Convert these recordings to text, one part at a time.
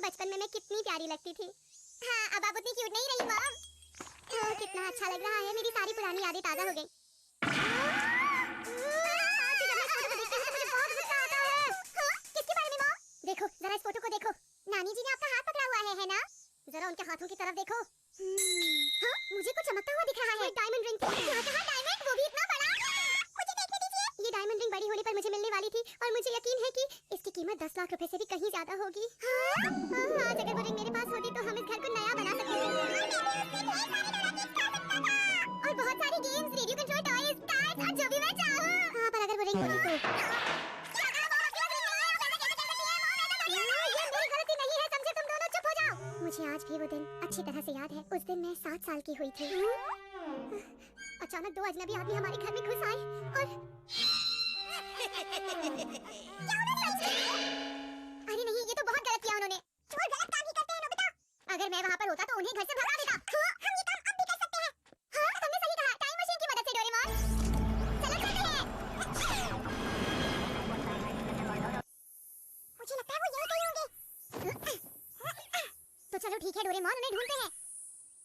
बचपन में मैं कितनी प्यारी लगती थी। हाँ, अब आप उतनी क्यूट नहीं रही मॉम। ओह, कितना अच्छा लग रहा है, मेरी सारी पुरानी यादें ताजा हो गई। किसके बारे में मॉम? देखो जरा इस फोटो को देखो, नानी जी ने आपका हाथ पकड़ा हुआ है ना? जरा उनके हाथों की तरफ देखो। हाँ, मुझे कुछ चमकता हुआ दिख रहा है। Diamond ring. यहाँ कहाँ डायमंड, वो भी इतना बड़ा? मुझे देखने दीजिए। ये डायमंड रिंग बड़ी होने पर मुझे मिलने वाली थी और मुझे यकीन है कि इसकी कीमत 10 लाख रुपए से भी कहीं ज्यादा होगी। आज अगर वो रिंग मेरे पास होती तो हम इस घर को नया बना सकते थे। और बहुत सारी games, radio control toys, cars और जो भी मैं चाहूँ। हाँ, पर अगर वो रिंग होती तो मुझे आज भी वो दिन अच्छी तरह से याद है। उस दिन मैं 7 साल की हुई थी। अचानक 2 अजनबी आदमी हमारे घर में घुस आए और अरे नहीं, ये तो बहुत गलत किया उन्होंने। चोर गलत काम ही करते हैं नोबिता। अगर मैं वहाँ पर होता तो उन्हें घर से भगा देता। हम ये काम अब भी कर सकते हैं। हाँ, तुमने सही कहा। टाइम मशीन की मदद से डोरेमोन। चलो चलते हैं। मुझे लगता है वो यहीं कहीं होंगे। तो चलो ठीक है डोरेमोन, उन्हें ढूंढते हैं।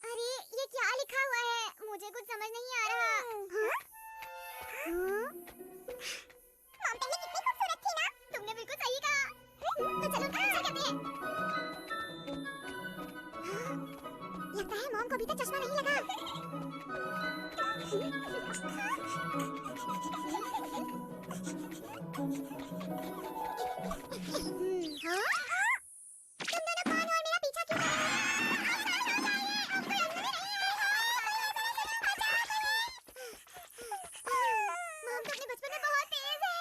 अरे ये क्या लिखा हुआ है, मुझे कुछ समझ नहीं आ रहा। मॉम पहले कितनी खूबसूरत थी ना? तुमने बिल्कुल सही कहा। तो चलो क्या करते हैं? लगता है मॉम को अभी तक चश्मा नहीं लगा। हाँ? तुम दोनों कौन हो और मेरा पीछा क्यों कर रहे हो? मॉम तो अपने बचपन में बहुत तेज है।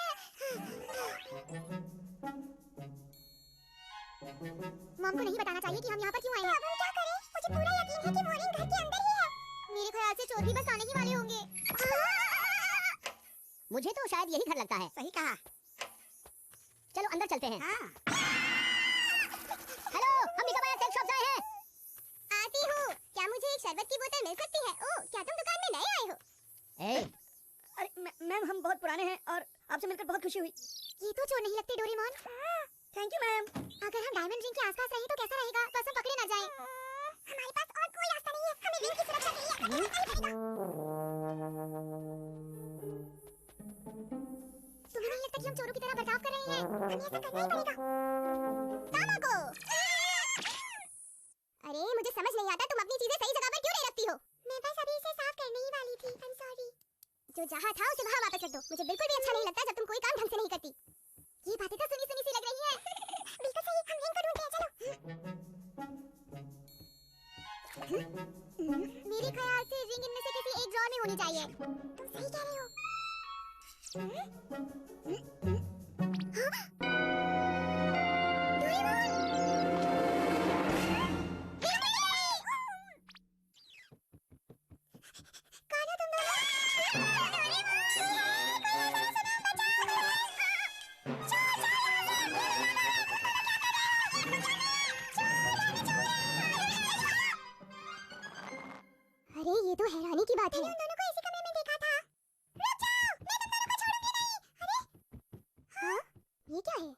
मॉम को नहीं बताना चाहिए कि हम यहाँ पर क्यों आए हैं। अब हम क्या करें? मुझे पूरा यकीन है कि वो रिंग घर के अंदर ही है। मेरे ख्याल से चोर भी बस आने ही वाले होंगे। मुझे तो शायद यही घर लगता है। सही कहा। चलो अंदर चलते हैं। हाँ। हेलो, हम निकमाया केक शॉप आए हैं। आती हूँ। क्या मुझे एक शरबत की बोतल मिल सकती है? ओह, क्या तुम दुकान में नए आए हो? अरे मैम, हम बहुत पुराने हैं और आपसे मिलकर बहुत खुशी हुई। ये तो चोर नहीं लगते डोरेमोन। Thank you ma'am. अगर हम डायमंड रिंग के आसपास रहे तो कैसा रहेगा? बस हम पकड़े ना जाएं। हमारे पास और कोई रास्ता नहीं है, हमें रिंग की सुरक्षा चाहिए। तुम्हें नहीं लगता कि हम चोरों की तरह बर्ताव कर रहे हैं? हमें ऐसा करना ही पड़ेगा। तामाको! अरे मुझे समझ नहीं आता, तुम अपनी चीजें सही जगह पर क्यों नहीं रखती हो? मैं बस अभी इसे साफ करने ही वाली थी। I'm sorry। जो जहाँ था उसे वहाँ वापस रख दो। मुझे बिल्कुल भी अच्छा नहीं लगता जब तुम कोई काम ढंग से नहीं करती। ये बातें तो सुनी सुनी सी लग रही हैं। बिल्कुल सही, हम रिंग को ढूंढते हैं, चलो। मेरे ख्याल से रिंग इनमें से किसी एक ड्रॉर में होनी चाहिए। तुम सही कह रहे हो। अरे ये तो हैरानी की बात है। मैंने उन दोनों को इसी कमरे में देखा था। रुक जाओ, मैं तुम दोनों को छोड़ूंगी नहीं। अरे हाँ, ये क्या है?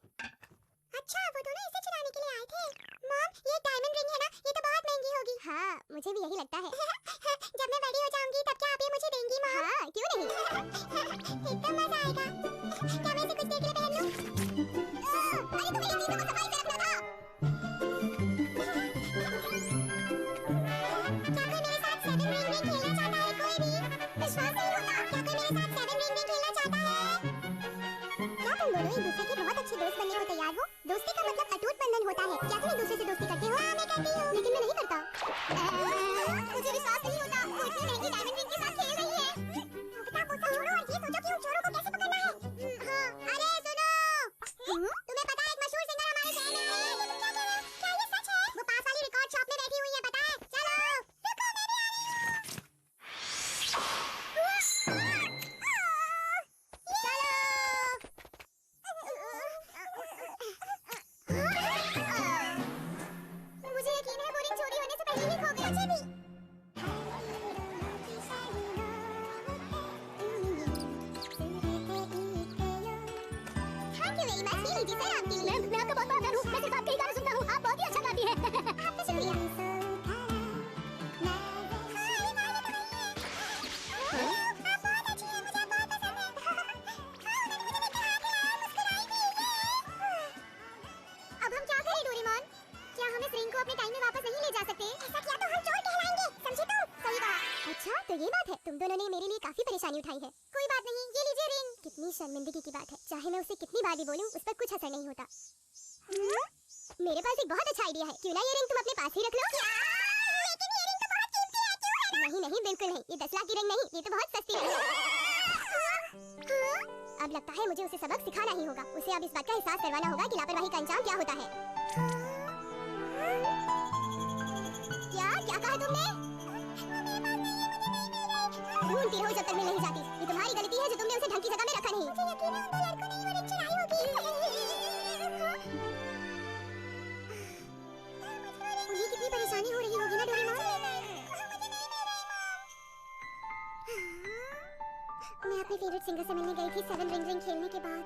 अच्छा, वो दोनों इसे चुराने के लिए आए थे। मॉम, ये डायमंड रिंग है ना? ये तो बहुत महंगी होगी। हाँ, मुझे भी यही लगता है। जब मैं बड़ी हो जाऊंगी तब क्या आप ये मुझे देंगी मॉम? हाँ, क्यों नहीं। एकदम मजा आएगा। क्या मैं इसे कुछ देर के लिए पहन लूं? अरे तुम्हें ये चीज़ों को सफाई से रखना था। विश्वास नहीं होता। क्या कोई मेरे साथ 7 रिंग में खेलना चाहता है? क्या तुम दोनों एक दूसरे के बहुत अच्छे दोस्त बनने को तैयार हो? दोस्ती का मतलब अटूट बंधन होता है। क्या तुम एक दूसरे से दोस्ती करते हो? हाँ, मैं करती हूँ। लेकिन मैं नहीं करता। मुझे विश्वास ले जा सकते। ऐसा किया तो हम चोर कहलाएंगे, समझे तुम? सही कहा। अच्छा तो ये बात है, तुम दोनों ने मेरे लिए काफी परेशानी उठाई है। कोई बात नहीं, ये लीजिए रिंग। कितनी शर्मिंदगी की बात है, चाहे मैं उसे कितनी बार भी बोलूं, उस पर कुछ असर नहीं होता। मेरे पास एक बहुत अच्छा आइडिया है, क्यों ना ये रिंग तुम अपने पास ही रख लो? लेकिन ये रिंग तो बहुत कीमती है, क्यों है? नहीं नहीं, बिल्कुल नहीं, ये 10 लाख की रिंग नहीं, ये तो बहुत सस्ती रिंग है। अब लगता है मुझे उसे सबक सिखाना ही होगा। उसे अब इस बात का एहसास करवाना होगा कि लापरवाही का अंजाम क्या होता है। क्या क्या कहा तुमने? ढूंढती रहो जब तक मिल नहीं जाती। ये तुम्हारी गलती है जो तुमने उसे ढंग की जगह में रखा नहीं। मुझे यकीन है उन दो लड़कों ने वो रिंग चुराई होगी। उन्हें कितनी परेशानी हो रही होगी ना डोरेमोन। मैं अपने फेवरेट सिंगर से मिलने गई थी 7 रिंग रिंग खेलने के बाद।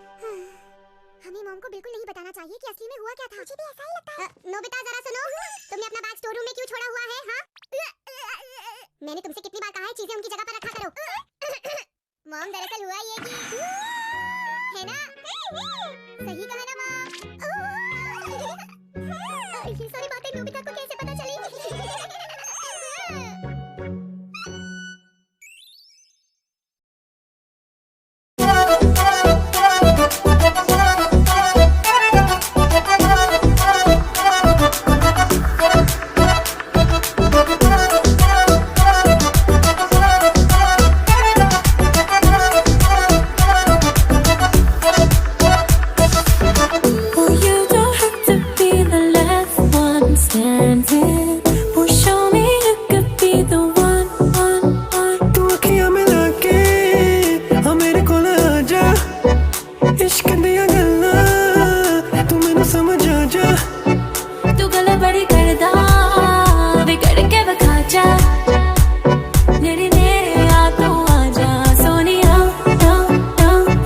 हमें मॉम को बिल्कुल नहीं बताना चाहिए कि असली में हुआ क्या था। मुझे भी ऐसा ही लगता है। नोबिता जरा सुनो, तुमने अपना बैग स्टोर रूम में क्यों छोड़ा हुआ है? हाँ, मैंने तुमसे कितनी बार कहा है चीजें उनकी जगह पर रखा करो। मॉम दरअसल हुआ ये कि है ना, सही कहा ना मॉम। ये सारी बातें नोबिता को कैसे पता चली?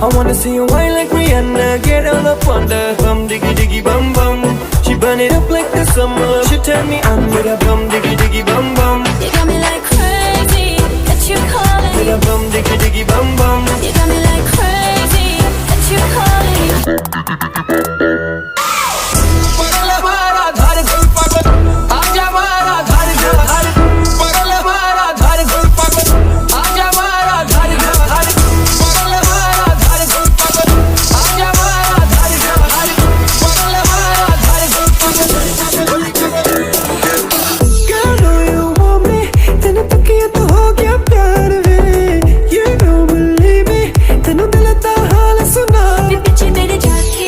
I wanna see you whine like Rihanna, get all up on the bum diggy diggy bum bum. She burn it up like the summer. She turn me on with a bum diggy diggy bum bum. You got me like crazy, that you calling With me. a bum diggy diggy bum bum. You got me like crazy, that you calling me. पगला मारा धार गुल पागल, आजा मारा धार धार धार. पगला मारा धार गुल पागल, आजा मारा धार धार धार. पगला मारा धार गुल पागल, आजा मारा धार धार धार. पगला मारा धार गुल पागल. Girl, know you want me, तेने तकिया तो हो गया प्यार वे. You don't believe me, तेनू दिल दा हाल सुना. पीछे तेरे जाके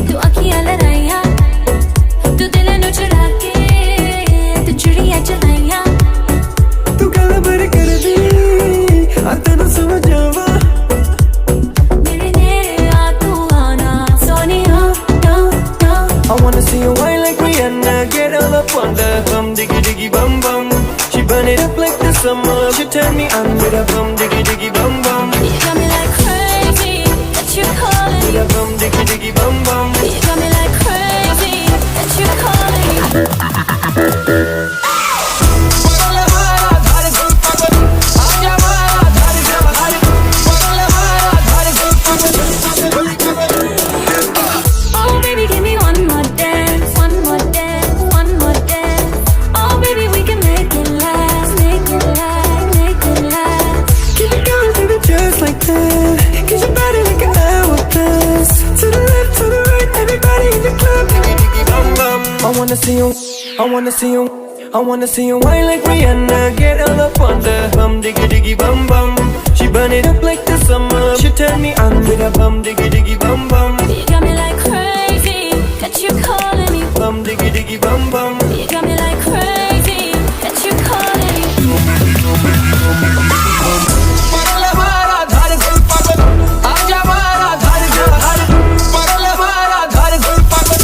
तू आँखियाँ लड़ाइयाँ, तू दिल नू चुरा के तू चुड़ियाँ चलाइयाँ. तू गल भर कर दी, आ तेनू समझ आवा. मेरे नेड़े आ तू आना Sonia, no no. I wanna see you whine like Rihanna, get all up on the bum diggy diggy bum bum. She burn it up like the summer. She turn me on with a bum diggy diggy bum bum. You got me like crazy, that you calling With me. a bum diggy diggy bum bum. You got me like crazy, that you calling me. पगला मारा धार गुल पागल, आजा मारा धार धार धार. पगला मारा धार गुल पागल. Oh baby, give me one more dance, one more dance, one more dance. Oh baby, we can make it last, make it last, make it last. Keep it going, baby, just like that. 'Cause your body like an hourglass. To the left, to the right, everybody in the club. Diggy diggy bum bum. I wanna see you, I wanna see you, I wanna see you whine like Rihanna, get all up on the bum diggy diggy bum bum. She burn it up like the summer. She turn me on with a bum diggy diggy bum bum. You got me like crazy, that you calling me. Bum diggy diggy bum bum. You got me like crazy, that you calling me. पगला मारा धार गुल पागल, आजा मारा धार धार धार. पगला मारा धार गुल पागल,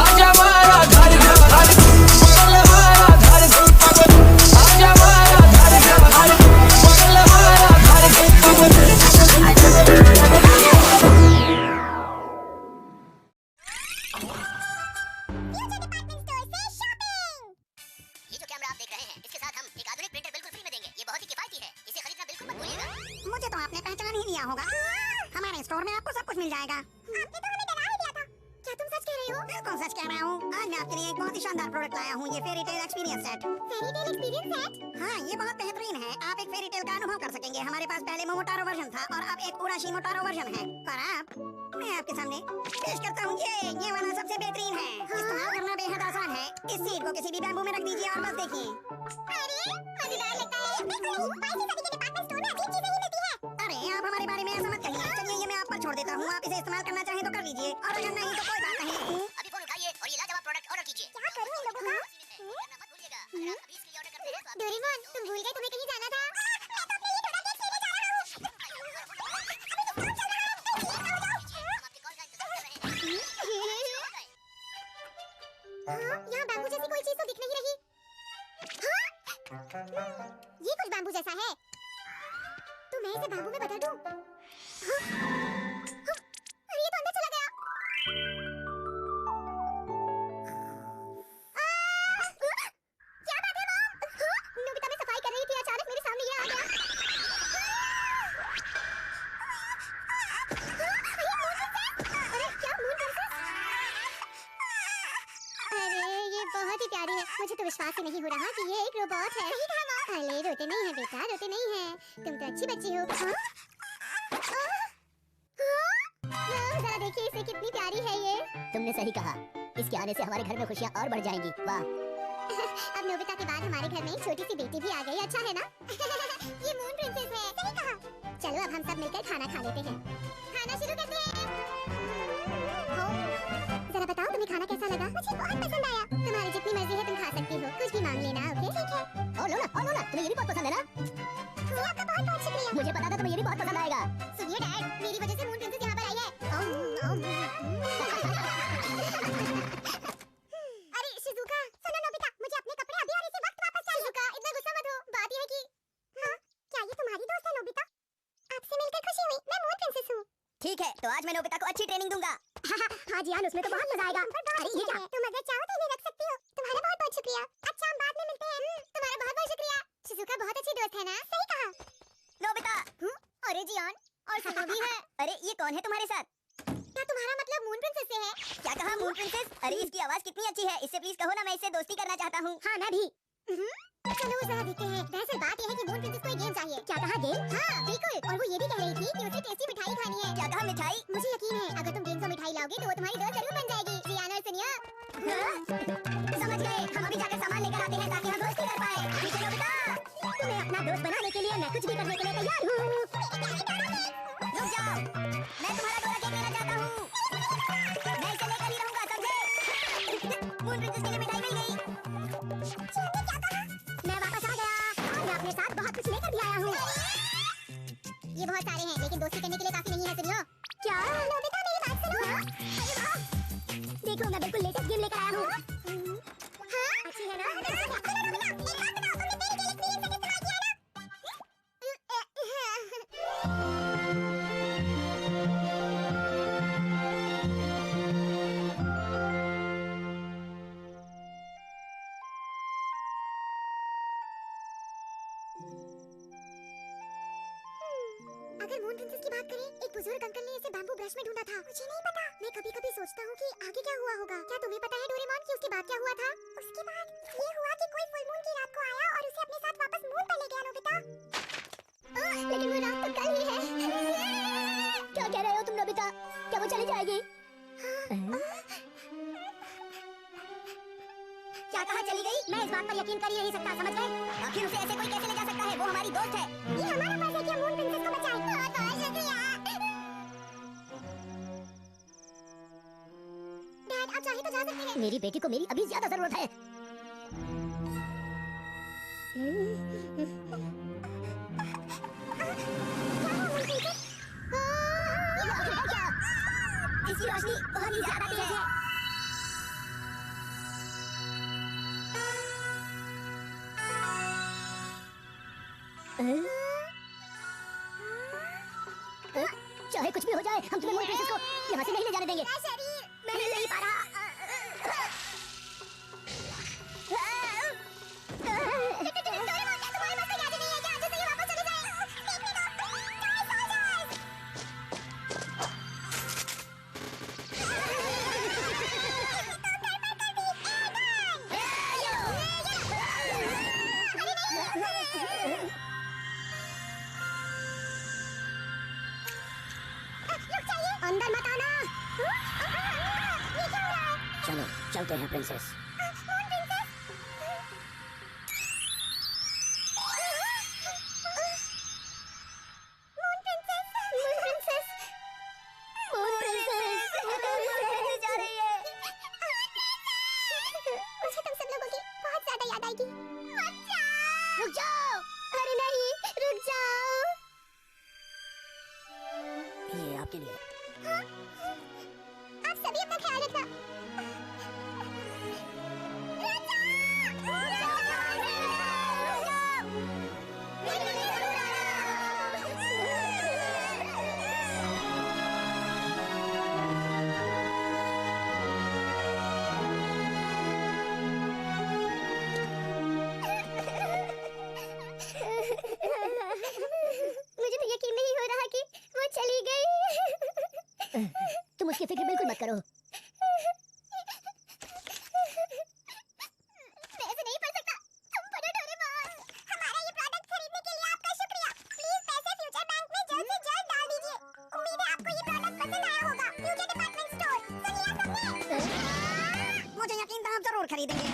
आजा मारा धार धार धार. पगला मारा धार गुल पागल, आजा मारा धार धार धार. पगला मारा धार गुल पागल. फ्यूचर डिपार्टमेंट स्टोर से शॉपिंग। ये जो कैमरा आप देख रहे हैं, इसके साथ हम एक आधुनिक प्रिंटर बिल्कुल फ्री में देंगे। ये बहुत ही किफायती है, इसे खरीदना बिल्कुल मत भूलिएगा। मुझे तो आपने पहचान ही लिया होगा। हमारे स्टोर में आपको सब कुछ मिल जाएगा। आपने तो हमें डरा ही दिया था। क्या तुम सच कह रहे हो? बिल्कुल सच कह रहा हूँ। आज मैं आपके आपके लिए एक बहुत ही शानदार प्रोडक्ट लाया हूँ, ये fairy tale experience set. Fairy tale experience set? हाँ, ये बहुत बेहतरीन है। आप एक फेरी टेल का अनुभव कर सकेंगे। हमारे पास पहले मोमोटारो वर्जन था और अब एक उराशी मोटारो वर्जन है। पर अब मैं आपके सामने पेश करता हूँ ये वाला सबसे बेहतरीन है। इस्तेमाल करना बेहद आसान है। इस सीड को किसी भी बैम्बू में रख दीजिए और बस देखिए। अरे मजेदार लगता है। बाकी सभी के डिपार्टमेंट स्टोर में अजीब चीजें ही मिलती है। अरे आप हमारे बारे में ऐसा मत कहिए। चलिए ये मैं आप पर छोड़ देता हूँ। आप इसे इस्तेमाल करना चाहें तो कर लीजिए और अगर नहीं तो कोई बात नहीं। अभी फोन उठाइए और ये लाजवाब प्रोडक्ट ऑर्डर कीजिए। क्या करूं इन लोगों का? करना मत भूलिएगा। अगर आप अभी इसके लिए ऑर्डर करते हैं तो आप डोरेमोन, तुम भूल गए तुम्हें कहीं जाना था? मैं तो अपने लिए थोड़ा केक लेने जा रहा हूं। हम आपके कॉल का इंतजार कर रहे हैं। हाँ, यहाँ बैम्बू जैसी कोई चीज तो दिख नहीं रही। हाँ? ये कुछ बैम्बू जैसा है। तो मैं इसे बैम्बू में बदल दूं? हाँ? हाँ? अरे ये तो अंदर चला गया। क्या बात है मॉम? हाँ? नोबिता में सफाई कर रही थी, अचानक मेरे सामने ये आ गया। अरे क्या मून प्रिंसेस? अरे ये बहुत ही प्यारी है। मुझे तो विश्वास ही नहीं हो रहा कि ये एक रोबोट है। सही कहा माँ। अरे रोते नहीं है बेटा, रोते नहीं है। तुम तो अच्छी बच्ची हो। हाँ? जरा देखिए इसे, कितनी प्यारी है ये। तुमने सही कहा। इसके आने से हमारे घर में खुशियाँ और बढ़ जाएंगी। वाह। अब नोबिता के बाद हमारे घर में एक छोटी सी बेटी भी आ गई। अच्छा है ना? ये मून प्रिंसेस है। सही कहा। चलो अब हम सब मिलकर खाना खा लेते हैं। खाना शुरू करते हैं। जरा बताओ तुम्हें खाना कैसा लगा? मुझे बहुत पसंद आया। तुम्हारी जितनी मर्जी है तुम खा सकती हो। कुछ भी मांग लेना। ओके ठीक है। और लो ना, तुम्हें ये भी बहुत पसंद है ना? आपका बहुत बहुत शुक्रिया। मुझे पता था तुम्हें ये भी बहुत पसंद आएगा। सुनिए डैड, मेरी वजह से मून प्रिंसेस यहाँ पर आई है। अरे शिजुका, सुनो नोबिता, मुझे अपने कपड़े अभी और इसी वक्त वापस चाहिए। शिजुका, इतना गुस्सा मत हो। बात यह है कि हाँ, क्या ये तुम्हारी दोस्त है नोबिता? आपसे मिलकर खुशी हुई। मैं मून प्रिंसेस हूँ। ठीक है, तो आज मैं नोबिता को अच्छी ट्रेनिंग दूंगा। हाँ जी उसमें तो बहुत मजा आएगा। अरे ये क्या? तुम अगर चाहो तो इन्हें रख सकती हो। तुम्हारा बहुत बहुत शुक्रिया। अच्छा हम बाद में मिलते हैं। तुम्हारा बहुत बहुत शुक्रिया। शिजुका बहुत अच्छी दोस्त है ना? सही कहा। नोबिता। अरे जियान, और सुनो भी है। अरे ये कौन है तुम्हारे साथ? क्या तुम्हारा मतलब मून प्रिंसेस से है? क्या कहा मून प्रिंसेस? अरे इसकी आवाज कितनी अच्छी है। इससे प्लीज कहो ना, मैं इससे दोस्ती करना चाहता हूँ। हाँ मैं भी। चलो जरा देखते हैं। दरअसल बात यह है कि मून प्रिंसेस को एक गेम चाहिए। क्या कहा गेम? हाँ बिल्कुल। और वो ये भी कह रही थी कि उसे टेस्टी मिठाई खानी है। क्या कहा मिठाई? मुझे यकीन है अगर तुम गेम को मिठाई लाओगे तो वो तुम्हारी दोस्त जरूर बन जाएगी। जियान और सुनिया। समझ गए। हम अभी जाकर सामान लेकर आते हैं ताकि हम दोस्ती कर पाए। ठीक है नोबिता? तुम्हें अपना दोस्त बनाने के लिए मैं कुछ भी करने के लिए तैयार हूँ। रुक जाओ, मैं तुम्हारा डोरा केक लेना चाहता हूँ। मैं इसे लेकर ही रहूंगा, समझे? मून प्रिंसेस के लिए मिठाई मिल गई। मैं वापस आ गया और मैं अपने साथ बहुत कुछ लेकर भी आया हूँ। ये बहुत सारे हैं लेकिन दोस्ती करने के लिए काफी नहीं है। सुनियो। क्या? नोबिता मेरी बात सुनो। अरे वाह, देखो मैं बिल्कुल लेटेस्ट गेम लेकर आया हूँ। हाँ अच्छी है ना? अगर मून प्रिंसेस की बात करें, एक बुजुर्ग अंकल ने इसे बैम्बू ब्रश में ढूंढा था। मुझे नहीं पता। मैं कभी-कभी सोचता हूँ कि आगे क्या हुआ होगा। क्या तुम्हें पता है डोरेमोन कि उसके बाद क्या हुआ था? उसके बाद ये हुआ कि कोई फुल मून की रात को आया और उसे अपने साथ वापस मून पर ले गया। नोबिता। लेकिन वो रात तो कल ही है। क्या कह रहे हो तुम नोबिता? क्या वो चली जाएगी? क्या कहा चली गई? मैं इस बात पर यकीन कर ही नहीं सकता। समझ गए? आखिर उसे ऐसे कोई कैसे ले जा सकता है? वो हमारी दोस्त है। ये हमारा फर्ज है कि हम मून प्रिंसेस को बचाएं। बहुत बहुत शुक्रिया। डैड आप चाहे तो जा सकते हैं। मेरी बेटी को मेरी अभी ज्यादा जरूरत है। इसकी रोशनी बहुत ही ज्यादा तेज है। चाहे कुछ भी हो जाए, हम तुम्हें मून प्रिंसेस को यहाँ से नहीं ले जाने देंगे। शरीर मैं हिल नहीं पा रहा। चलते हैं प्रिंसेस। मुझे तुम सब लोगों की बहुत ज्यादा याद आएगी। मत जाओ। रुक जाओ। अरे नहीं, रुक जाओ। ये आपके लिए। हाँ? आप सभी अपना ख्याल रखना। मुझे तो यकीन नहीं हो रहा कि वो चली गई। तुम उसकी फिक्र बिल्कुल मत करो। मैं ऐसे नहीं पढ़ सकता। तुम पढ़ो डोरेमोन। हमारा ये प्रोडक्ट खरीदने के लिए आपका शुक्रिया। प्लीज पैसे फ्यूचर बैंक में जल्द से जल्द डाल दीजिए। उम्मीद है आपको ये प्रोडक्ट पसंद आया होगा। Future department store. सुनिए तुमने? मुझे यकीन था आप जरूर खरीदेंगे।